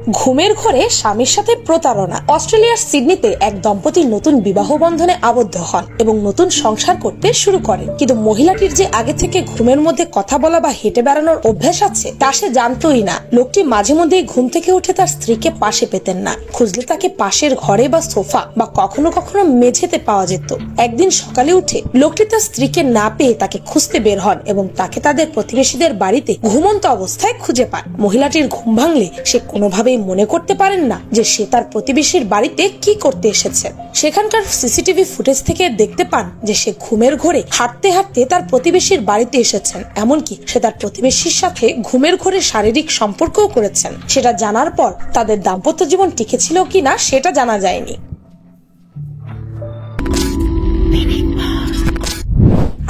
ঘুমের ঘরে স্বামীর সাথে প্রতারণা। অস্ট্রেলিয়ার সিডনিতে এক দম্পতি নতুন বিবাহ বন্ধনে আবদ্ধ হন এবং নতুন সংসার করতে শুরু করেন, কিন্তু মহিলাটির যে আগে থেকে ঘুমের মধ্যে কথা বলা বা হেঁটে বেড়ানোর অভ্যাস আছে তা সে জানতোই না। লোকটি মাঝে মধ্যে ঘুম থেকে উঠে তার স্ত্রীকে পাশে পেতেন না, খুঁজলে তাকে পাশের ঘরে বা সোফা বা কখনো কখনো মেঝেতে পাওয়া যেত। একদিন সকালে উঠে লোকটি তার স্ত্রীকে না পেয়ে তাকে খুঁজতে বের হন এবং তাকে তাদের প্রতিবেশীদের বাড়িতে ঘুমন্ত অবস্থায় খুঁজে পান। মহিলাটির ঘুম ভাঙলে সে কোনোভাবেই মনে করতে পারেন না যে সে তার প্রতিবেশীর বাড়িতে কি করতে এসেছে। সেখানকার সিসিটিভি ফুটেজ থেকে দেখতে পান যে সে ঘুমের ঘরে হাঁটতে হাঁটতে তার প্রতিবেশীর বাড়িতে এসেছেন, এমনকি সে তার প্রতিবেশীর সাথে ঘুমের ঘরে শারীরিক সম্পর্কও করেছেন। সেটা জানার পর তাদের দাম্পত্য জীবন টিকে ছিল কিনা সেটা জানা যায়নি।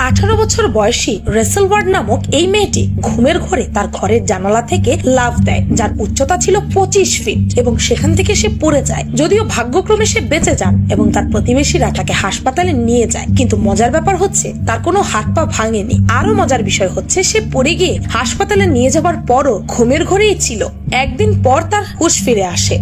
18 বছর বয়সী রেসেল ওয়ার্ড নামক এই মেয়েটি ঘুমের ঘরে তার ঘরের জানালা থেকে লাফ দেয়, যার উচ্চতা ছিল 25 ফিট, এবং সেখান থেকে সে পড়ে যায়। যদিও ভাগ্যক্রমে সে বেঁচে যান এবং তার প্রতিবেশীরা তাকে হাসপাতালে নিয়ে যায়, কিন্তু মজার ব্যাপার হচ্ছে তার কোনো হাত পা ভাঙেনি। আরো মজার বিষয় হচ্ছে সে পড়ে গিয়ে হাসপাতালে নিয়ে যাওয়ার পরও ঘুমের ঘরেই ছিল। একদিন পর তার হুঁশ ফিরে আসে।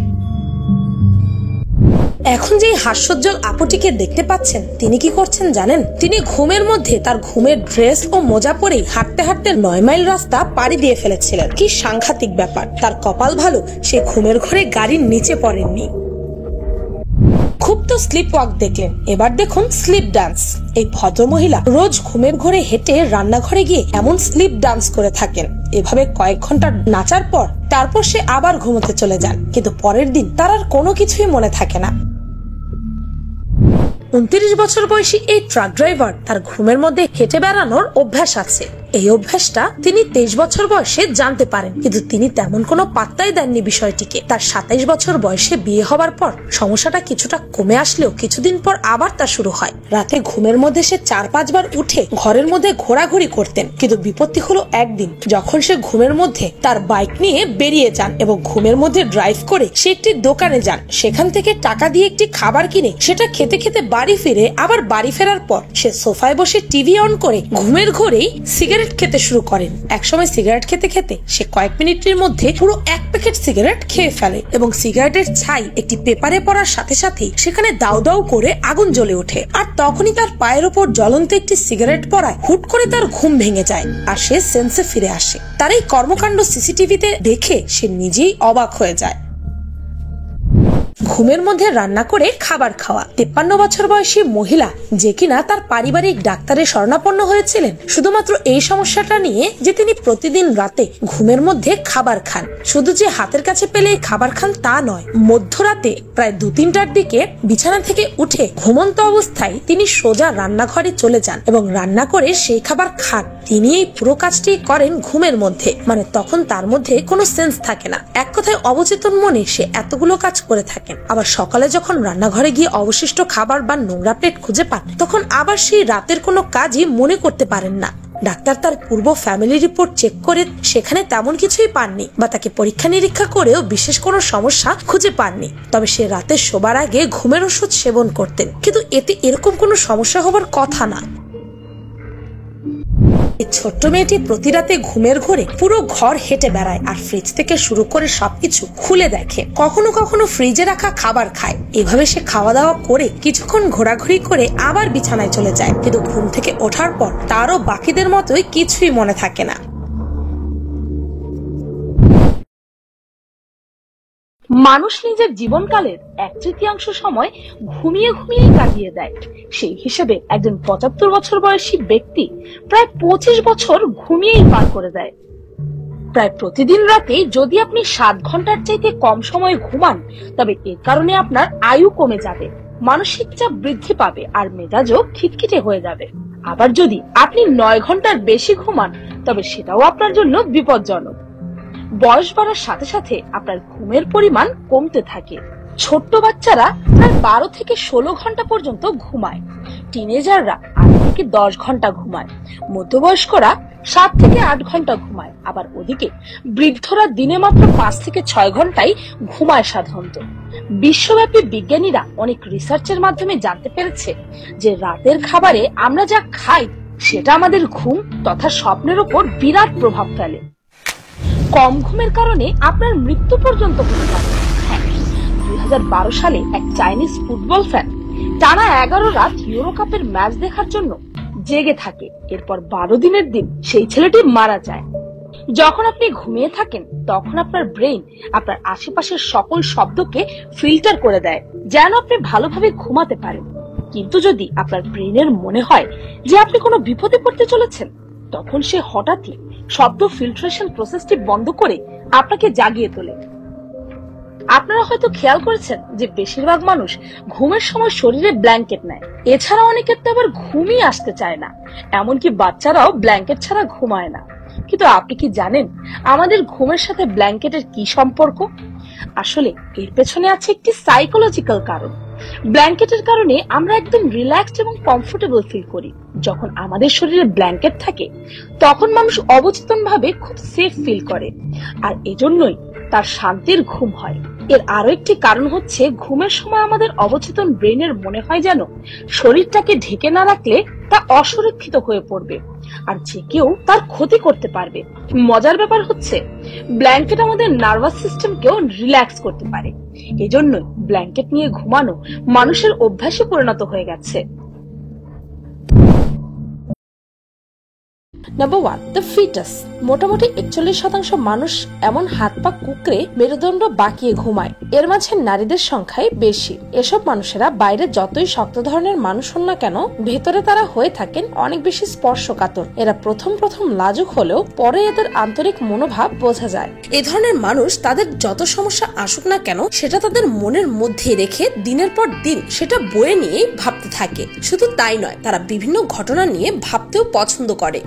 এখন যে হাস্যোজ্জ্বল আপুটিকে দেখতে পাচ্ছেন, তিনি কি করছেন জানেন? তিনি ঘুমের মধ্যে তার ঘুমের ড্রেস ও মোজা পরেই হাঁটতে হাঁটতে 9 মাইল রাস্তা পাড়ি দিয়ে ফেলেছিলেন। কি সাংঘাতিক ব্যাপার! তার কপাল ভালো সে ঘুমের ঘরে গাড়ির নিচে পড়েননি। খুব তো স্লিপ ওয়াক দেখলেন, এবার দেখুন স্লিপ ডান্স। এই ভদ্রমহিলা রোজ ঘুমের ঘরে হেঁটে রান্নাঘরে গিয়ে এমন স্লিপ ডান্স করে থাকেন। এভাবে কয়েক ঘন্টা নাচার পর তারপর সে আবার ঘুমোতে চলে যান, কিন্তু পরের দিন তার আর কোনো কিছুই মনে থাকে না। 29 বছর বয়সী এই ট্রাক ড্রাইভার তার ঘুমের মধ্যে হেঁটে বেড়ানোর অভ্যাস আছে। এই অভ্যাসটা তিনি 23 বছর বয়সে জানতে পারেন, কিন্তু তিনি তেমন কোনো পাত্তাই দেননি বিষয়টিকে। তার 27 বছর বয়সে বিয়ে হবার পর সমস্যাটা কিছুটা কমে আসলেও কিছুদিন পর আবার তা শুরু হয়। রাতে ঘুমের মধ্যে সে 4-5 বার উঠে ঘরের মধ্যে ঘোরাঘুরি করতেন, কিন্তু বিপত্তি হলো একদিন যখন সে ঘুমের মধ্যে তার বাইক নিয়ে বেরিয়ে যান এবং ঘুমের মধ্যে ড্রাইভ করে সে একটি দোকানে যান। সেখান থেকে টাকা দিয়ে একটি খাবার কিনে সেটা খেতে খেতে বাড়ি ফিরে আবার বাড়ি ফেরার পর সে সোফায় বসে টিভি অন করে ঘুমের ঘরেই সিগারেট খেতে শুরু করেন। একসময় সিগারেট খেতে খেতে সে কয়েক মিনিটের মধ্যে পুরো 1 প্যাকেট সিগারেট খেয়ে ফেলে এবং সিগারেটের ছাই একটি পেপারে পড়ার সাথে সাথে সেখানে দাউ দাউ করে আগুন জ্বলে ওঠে। আর তখনই তার পায়ের ওপর জ্বলন্ত একটি সিগারেট পড়ায় হুট করে তার ঘুম ভেঙে যায় আর সে সেন্সে ফিরে আসে। তার এই কর্মকাণ্ড সিসিটিভিতে দেখে সে নিজেই অবাক হয়ে যায়। ঘুমের মধ্যে রান্না করে খাবার খাওয়া। 53 বছর বয়সী মহিলা, যে কিনা তার পারিবারিক ডাক্তারের শরণাপন্ন হয়েছিলেন শুধুমাত্র এই সমস্যাটা নিয়ে যে তিনি প্রতিদিন রাতে ঘুমের মধ্যে খাবার খান। শুধু যে হাতের কাছে পেলে খাবার খান তা নয়, মধ্যরাতে প্রায় 2-3টার দিকে বিছানা থেকে উঠে ঘুমন্ত অবস্থায় তিনি সোজা রান্নাঘরে চলে যান এবং রান্না করে সেই খাবার খান। তিনি এই পুরো কাজটি করেন ঘুমের মধ্যে, মানে তখন তার মধ্যে কোনো সেন্স থাকে না। এক কথায় অবচেতন মনে সে এতগুলো কাজ করে থাকেন। আবার সকালে যখন রান্নাঘরে গিয়ে অবশিষ্ট খাবার বা নোংরা প্লেট খুঁজে পান, তখন আবার সেই রাতের কোনো কাজই মনে করতে পারেন না। ডাক্তার তার পূর্ব ফ্যামিলি রিপোর্ট চেক করে সেখানে তেমন কিছুই পাননি, বা তাকে পরীক্ষা নিরীক্ষা করেও বিশেষ কোনো সমস্যা খুঁজে পাননি। তবে সে রাতে শোবার আগে ঘুমের ওষুধ সেবন করতেন, কিন্তু এতে এরকম কোনো সমস্যা হবার কথা না। ছোট্ট মেয়েটি প্রতি রাতে ঘুমের ঘরে পুরো ঘর হেঁটে বেড়ায় আর ফ্রিজ থেকে শুরু করে সবকিছু খুলে দেখে। কখনো কখনো ফ্রিজে রাখা খাবার খায়। এভাবে সে খাওয়া দাওয়া করে কিছুক্ষণ ঘোরাঘুরি করে আবার বিছানায় চলে যায়, কিন্তু ঘুম থেকে ওঠার পর তারও বাকিদের মতোই কিছুই মনে থাকে না। মানুষ নিজের জীবনকালের 1/3 সময় ঘুমিয়ে ঘুমিয়ে কাটিয়ে দেয়। সেই হিসেবে একজন 75 বছর বয়সী ব্যক্তি প্রায় 25 বছর ঘুমিয়েই পার করে দেয়। প্রায় প্রতিদিন রাতে যদি আপনি 7 ঘন্টার চাইতে কম সময় ঘুমান, তবে এর কারণে আপনার আয়ু কমে যাবে, মানসিক চাপ বৃদ্ধি পাবে আর মেজাজও খিটখিটে হয়ে যাবে। আবার যদি আপনি 9 ঘন্টার বেশি ঘুমান, তবে সেটাও আপনার জন্য বিপজ্জনক। বয়স বাড়ার সাথে সাথে আপনার ঘুমের পরিমাণ কমতে থাকে। ছোট্ট বাচ্চারা প্রায় 12 থেকে 16 ঘন্টা পর্যন্ত ঘুমায়, টিনেজাররা 8 থেকে 10 ঘন্টা ঘুমায়, মধ্যবয়স্করা 7 থেকে 8 ঘন্টা ঘুমায়, আবার ওদিকে বৃদ্ধরা দিনে মাত্র 5 থেকে 6 ঘন্টাই ঘুমায় সাধারণত। বিশ্বব্যাপী বিজ্ঞানীরা অনেক রিসার্চের মাধ্যমে জানতে পেরেছে যে রাতের খাবারে আমরা যা খাই সেটা আমাদের ঘুম তথা স্বপ্নের উপর বিরাট প্রভাব ফেলে। কম ঘুমের কারণে আপনার মৃত্যু পর্যন্ত হতে পারে। হ্যাঁ, 2012 সালে এক চাইনিজ ফুটবল ফ্যান টানা 11 রাত ইউরো কাপের ম্যাচ দেখার জন্য জেগে থাকে। এরপর 12 দিনের দিন সেই ছেলেটি মারা যায়। যখন আপনি ঘুমিয়ে থাকেন তখন আপনার ব্রেইন আপনার আশেপাশের সকল শব্দকে ফিল্টার করে দেয় যেন আপনি ভালোভাবে ঘুমাতে পারেন। কিন্তু যদি আপনার ব্রেইনের মনে হয় যে আপনি কোনো বিপদে পড়তে চলেছেন, তখন সে হঠাৎই শব্দ ফিল্ট্রেশন প্রসেসটি বন্ধ করে আপনাকে জাগিয়ে তোলে। আপনারা হয়তো খেয়াল করেছেন যে বেশিরভাগ মানুষ ঘুমের সময় শরীরে ব্ল্যাঙ্কেট নেয়। এছাড়া অনেকের তো আবার ঘুমই আসতে চায় না, এমনকি বাচ্চারাও ব্ল্যাঙ্কেট ছাড়া ঘুমায় না। কিন্তু আপনি কি জানেন আমাদের ঘুমের সাথে ব্ল্যাঙ্কেটের কি সম্পর্ক? আসলে এর পেছনে আছে একটি সাইকোলজিক্যাল কারণ। ব্ল্যাঙ্কেটের কারণে আমরা একদম রিল্যাক্সড এবং কমফোর্টেবল ফিল করি। যখন আমাদের শরীরে ব্ল্যাঙ্কেট থাকে তখন মানুষ অবচেতন ভাবে খুব সেফ ফিল করে, আর এজন্যই তার শান্তির ঘুম হয়। এর আরো একটি কারণ হচ্ছে ঘুমের সময় আমাদের অবচেতন ব্রেনের মনে হয় যেন শরীরটাকে ঢেকে না রাখলে তা অসুরক্ষিত হয়ে পড়বে আর যে কেউ তার ক্ষতি করতে পারবে। মজার ব্যাপার হচ্ছে ব্ল্যাঙ্কেট আমাদের নার্ভাস সিস্টেমকেও রিল্যাক্স করতে পারে। এজন্যই ব্ল্যাঙ্কেট নিয়ে ঘুমানো মানুষের অভ্যাসে পরিণত হয়ে গেছে। Number 1, the foetus. মোটামুটি 41% মানুষ এমন হাত পা কুকড়ে মেরুদণ্ড বাঁকিয়ে ঘুমায়। এর মাঝে নারীদের সংখ্যাই বেশি। এসব মানুষেরা বাইরে যতই শক্ত ধরনের মানুষ হন না কেন, ভেতরে তারা হয়ে থাকেন অনেক বেশি স্পর্শকাতর। এরা প্রথম লাজুক হলেও পরে এদের আন্তরিক মনোভাব বোঝা যায়। এই ধরনের মানুষ তাদের যত সমস্যা আসুক না কেন সেটা তাদের মনের মধ্যে রেখে দিনের পর দিন সেটা বয়ে নিয়ে ভাবতে থাকে। শুধু তাই নয়, তারা বিভিন্ন ঘটনা নিয়ে ভাবতেও পছন্দ করে।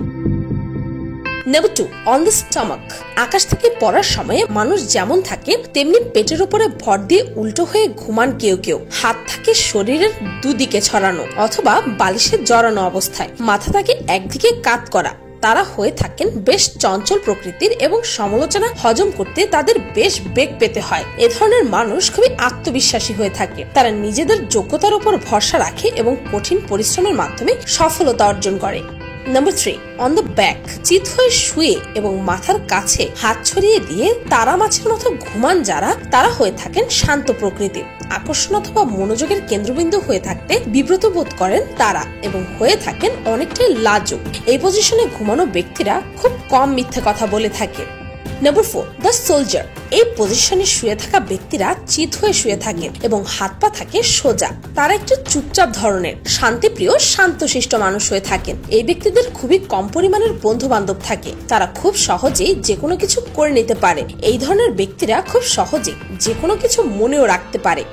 Number 2, on the stomach. আকাশ থেকে পড়ার সময়ে মানুষ যেমন থাকে তেমনি পেটের উপরে ভর দিয়ে উল্টো হয়ে ঘুমান কেউ কেউ। হাত থাকে শরীরের দুদিকে ছড়ানো অথবা বালিশে জড়ানো অবস্থায়। মাথা থাকে একদিকে কাত করা। তারা হয়ে থাকেন বেশ চঞ্চল প্রকৃতির এবং সমালোচনা হজম করতে তাদের বেশ বেগ পেতে হয়। এ ধরনের মানুষ খুবই আত্মবিশ্বাসী হয়ে থাকে। তারা নিজেদের যোগ্যতার উপর ভরসা রাখে এবং কঠিন পরিশ্রমের মাধ্যমে সফলতা অর্জন করে। Number 3, on the back. চিত হয়ে শুয়ে এবং মাথার কাছে হাত ছড়িয়ে দিয়ে তারা মাছের মতো ঘুমান যারা, তারা হয়ে থাকেন শান্ত প্রকৃতির। আকর্ষণ অথবা মনোযোগের কেন্দ্রবিন্দু হয়ে থাকতে বিব্রত বোধ করেন তারা এবং হয়ে থাকেন অনেকটাই লাজুক। এই পজিশনে ঘুমানো ব্যক্তিরা খুব কম মিথ্যে কথা বলে থাকে। Number 4, the soldier. এই পজিশনে শুয়ে থাকা ব্যক্তিরা চিত হয়ে শুয়ে থাকেন এবং হাত পা থাকে সোজা। তারা একটু চুপচাপ ধরনের, শান্তিপ্রিয়, শান্তশিষ্ট মানুষ হয়ে থাকেন। এই ব্যক্তিদের খুবই কম পরিমাণের বন্ধু বান্ধব থাকে। তারা খুব সহজেই যে কোনো কিছু করে নিতে পারে। এই ধরনের ব্যক্তিরা খুব সহজেই যে কোনো কিছু মনেও রাখতে পারে।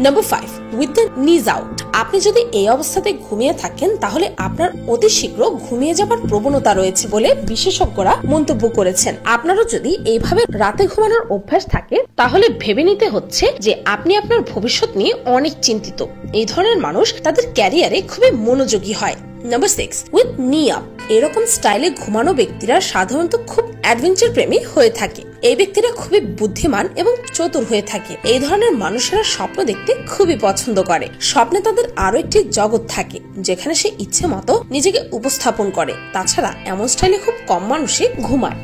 নাম্বার 5, উইথ দ্য নিজ আউট। আপনি যদি এই অবস্থাতে ঘুমিয়ে থাকেন তাহলে আপনার অতি শীঘ্র ঘুমিয়ে যাবার প্রবণতা রয়েছে বলে বিশেষজ্ঞরা মন্তব্য করেছেন। আপনারও যদি এইভাবে রাতে ঘুমানোর অভ্যাস থাকে তাহলে ভেবে নিতে হচ্ছে যে আপনি আপনার ভবিষ্যৎ নিয়ে অনেক চিন্তিত। এই ধরনের মানুষ তাদের ক্যারিয়ারে খুবই মনোযোগী হয়। নাম্বার 6, উইথ নি আপ। এরকম স্টাইলে ঘুমানো ব্যক্তিরা সাধারণত খুব অ্যাডভেঞ্চার প্রেমী হয়ে থাকে। এই ব্যক্তিরা খুবই বুদ্ধিমান এবং চতুর হয়ে থাকে। এই ধরনের মানুষেরা স্বপ্ন দেখতে খুবই পছন্দ করে। স্বপ্নে তাদের আরো একটি জগৎ থাকে যেখানে সে ইচ্ছে মতো নিজেকে উপস্থাপন করে। তাছাড়া এমন স্টাইলে খুব কম মানুষই ঘুমায়।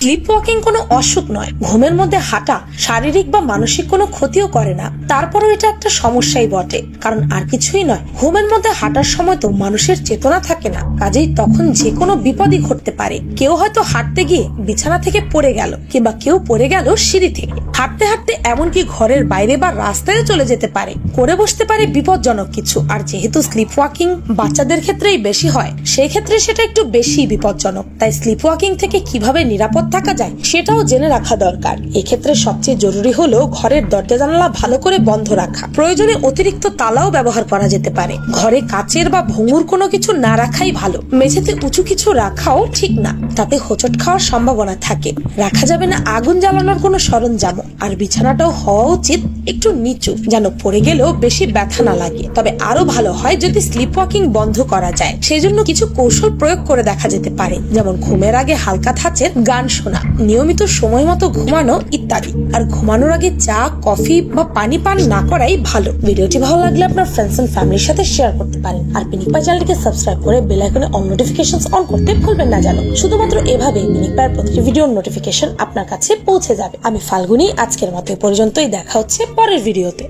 স্লিপ ওয়াকিং কোনো অসুখ নয়। ঘুমের মধ্যে হাঁটা শারীরিক বা মানসিক কোনো ক্ষতিও করে না। তারপরও এটা একটা সমস্যাই বটে, কারণ আর কিছুই নয়। ঘুমের মধ্যে হাঁটার সময় তো মানুষের চেতনা থাকে না, কাজেই তখন যে কোনো বিপদই ঘটতে পারে। কেউ হয়তো হাঁটতে গিয়ে বিছানা থেকে পড়ে গেল, কিংবা কেউ পড়ে গেল সিঁড়ি থেকে। হাঁটতে হাঁটতে এমনকি ঘরের বাইরে বা রাস্তায় চলে যেতে পারে, করে বসতে পারে বিপজ্জনক কিছু। আর যেহেতু স্লিপ ওয়াকিং বাচ্চাদের ক্ষেত্রেই বেশি হয়, সেই ক্ষেত্রে সেটা একটু বেশি বিপজ্জনক। তাই স্লিপ ওয়াকিং থেকে কিভাবে নিরাপদ থাকা যায় সেটাও জেনে রাখা দরকার। এক্ষেত্রে সবচেয়ে জরুরি হলো ঘরের দরজা জানালা ভালো করে বন্ধ রাখা। প্রয়োজনে অতিরিক্ত তালাও ব্যবহার করা যেতে পারে। ঘরে কাচের বা ভঙ্গুর কোনো কিছু না রাখাই ভালো। মেঝেতে উঁচু কিছু রাখাও ঠিক না, তাতে হোঁচট খাওয়ার সম্ভাবনা থাকে। রাখা যাবে না আগুন জ্বালানোর কোনো সরঞ্জাম। আর বিছানাটাও হওয়া উচিত একটু নিচু, যেন পড়ে গেলেও বেশি ব্যথা না লাগে। তবে আরো ভালো হয় যদি স্লিপ ওয়াকিং বন্ধ করা যায়। সেই জন্য কিছু কৌশল প্রয়োগ করে দেখা যেতে পারে, যেমন ঘুমের আগে হালকা ধাঁচের গান শোনা, নিয়মিত সময় মতো ঘুমানো ইত্যাদি। আর ঘুমানোর আগে চা, কফি বা পানি পান না করাই ভালো। ভিডিওটি ভালো লাগলে আপনার ফ্রেন্ডস এন্ড ফ্যামিলির সাথে শেয়ার করতে পারেন। আর পিনিক পাই চ্যানেলটিকে সাবস্ক্রাইব করে বেল আইকনে অল নোটিফিকেশনস অন করতে ভুলবেন না যেন। শুধুমাত্র এভাবে পিনিক পাইয়ের প্রতিটি ভিডিওর নোটিফিকেশন আপনার কাছে পৌঁছে যাবে। আমি ফাল্গুনী, আজকের মতো পর্যন্তই। দেখা হচ্ছে পরের ভিডিওতে।